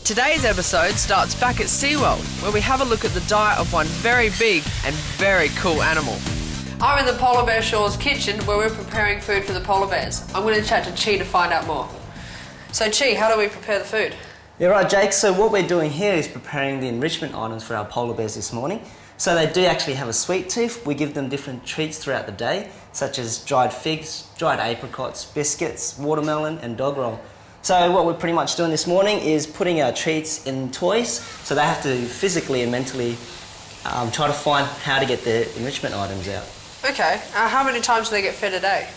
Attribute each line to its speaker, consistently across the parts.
Speaker 1: Today's episode starts back at Seaworld, where we have a look at the diet of one very big and very cool animal. I'm in the Polar Bear Shores kitchen where we're preparing food for the polar bears. I'm going to chat to Chee to find out more. So Chee, how do we prepare the food?
Speaker 2: Yeah, right, Jake. So what we're doing here is preparing the enrichment items for our polar bears this morning. So they do actually have a sweet tooth. We give them different treats throughout the day, such as dried figs, dried apricots, biscuits, watermelon and dog roll. So what we're pretty much doing this morning is putting our treats in toys, so they have to physically and mentally try to find how to get their enrichment items out.
Speaker 1: Okay, how many times do they get fed a day?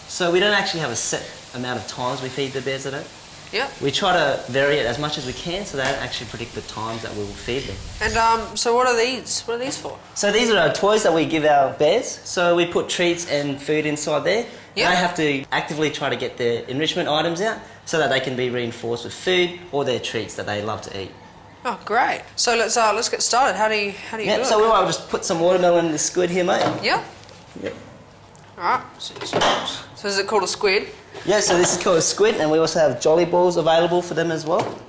Speaker 2: So we don't actually have a set amount of times we feed the bears a day.
Speaker 1: Yeah.
Speaker 2: We try to vary it as much as we can, so they don't actually predict the times that we will feed them.
Speaker 1: And so what are these? What are these for?
Speaker 2: So these are our toys that we give our bears. So we put treats and food inside there.
Speaker 1: Yeah.
Speaker 2: They have to actively try to get their enrichment items out so that they can be reinforced with food or their treats that they love to eat.
Speaker 1: Oh, great. So let's get started. How do you do it?
Speaker 2: So we'll just put some watermelon in the squid here, mate.
Speaker 1: Yeah.
Speaker 2: Yep.
Speaker 1: Alright. So is it called a squid?
Speaker 2: Yeah, so this is called a squid, and we also have jolly balls available for them as well.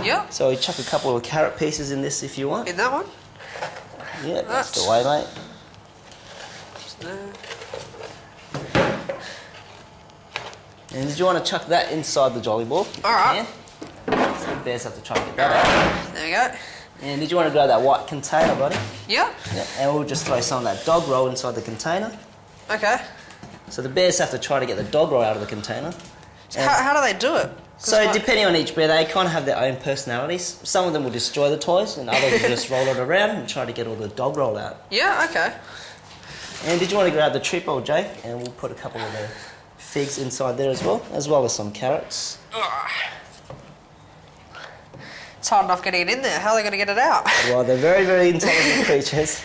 Speaker 1: Yeah.
Speaker 2: So we chuck a couple of carrot pieces in this if you want.
Speaker 1: In that one?
Speaker 2: Yeah, that's the way, mate.
Speaker 1: Just there.
Speaker 2: And did you want to chuck that inside the jolly ball?
Speaker 1: Alright.
Speaker 2: So the bears have to try to get that out.
Speaker 1: There we go.
Speaker 2: And did you want to grab that white container, buddy?
Speaker 1: Yeah.
Speaker 2: Yeah. And we'll just throw some of that dog roll inside the container.
Speaker 1: Okay.
Speaker 2: So the bears have to try to get the dog roll out of the container.
Speaker 1: So how do they do it?
Speaker 2: So depending on each bear, they kind of have their own personalities. Some of them will destroy the toys, and others will just roll it around and try to get all the dog roll out.
Speaker 1: Yeah, okay.
Speaker 2: And did you want to grab the trip roll, Jake? And we'll put a couple of the figs inside there as well as some carrots.
Speaker 1: It's hard enough getting it in there. How are they going to get it out?
Speaker 2: Well, they're very, very intelligent creatures.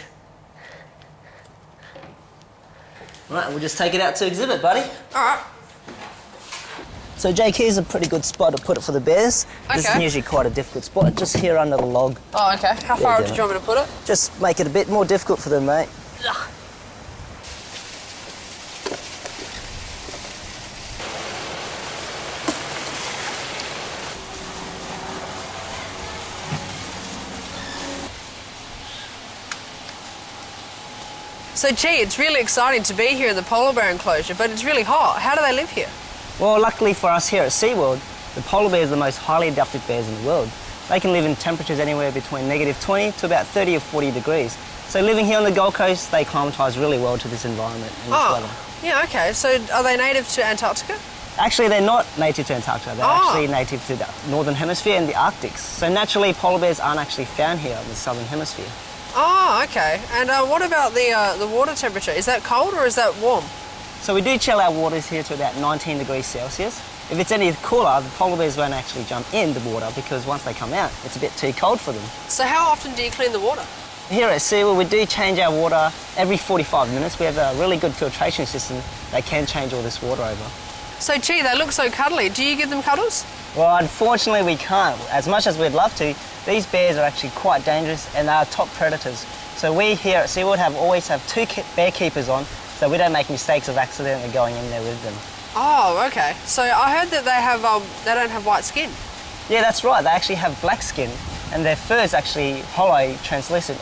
Speaker 2: Right, we'll just take it out to exhibit, buddy.
Speaker 1: Alright.
Speaker 2: So, Jake, here's a pretty good spot to put it for the bears.
Speaker 1: Okay.
Speaker 2: This is usually quite a difficult spot, just here under the log.
Speaker 1: Oh, okay. How far up did you want me to put it?
Speaker 2: Just make it a bit more difficult for them, mate.
Speaker 1: So, Chee, it's really exciting to be here in the polar bear enclosure, but it's really hot. How do they live here?
Speaker 2: Well, luckily for us here at Seaworld, the polar bear is the most highly adapted bears in the world. They can live in temperatures anywhere between -20 to about 30 or 40 degrees. So living here on the Gold Coast, they acclimatise really well to this environment and this weather.
Speaker 1: Yeah, okay. So are they native to Antarctica?
Speaker 2: Actually, they're not native to Antarctica. They're actually native to the Northern Hemisphere and the Arctic. So naturally, polar bears aren't actually found here in the Southern Hemisphere.
Speaker 1: Oh, okay. And what about the water temperature? Is that cold or is that warm?
Speaker 2: So we do chill our waters here to about 19 degrees Celsius. If it's any cooler, the polar bears won't actually jump in the water because once they come out, it's a bit too cold for them.
Speaker 1: So how often do you clean the water?
Speaker 2: Here at Seaworld, we do change our water every 45 minutes. We have a really good filtration system that can change all this water over.
Speaker 1: So, Chee, they look so cuddly. Do you give them cuddles?
Speaker 2: Well, unfortunately, we can't. As much as we'd love to, these bears are actually quite dangerous and they are top predators. So we here at Seaworld always have two bear keepers on, so we don't make mistakes of accidentally going in there with them.
Speaker 1: Oh, okay. So I heard that they don't have white skin.
Speaker 2: Yeah, that's right. They actually have black skin, and their fur is actually hollow, translucent,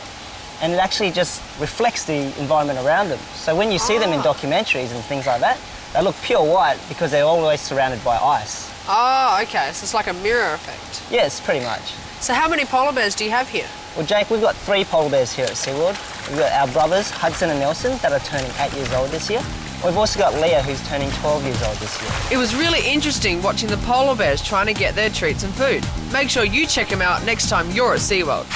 Speaker 2: and it actually just reflects the environment around them. So when you see them in documentaries and things like that, they look pure white because they're always surrounded by ice.
Speaker 1: Oh, okay. So it's like a mirror effect.
Speaker 2: Yes, pretty much.
Speaker 1: So how many polar bears do you have here?
Speaker 2: Well, Jake, we've got 3 polar bears here at Seaworld. We've got our brothers, Hudson and Nelson, that are turning 8 years old this year. We've also got Leah, who's turning 12 years old this year.
Speaker 1: It was really interesting watching the polar bears trying to get their treats and food. Make sure you check them out next time you're at SeaWorld.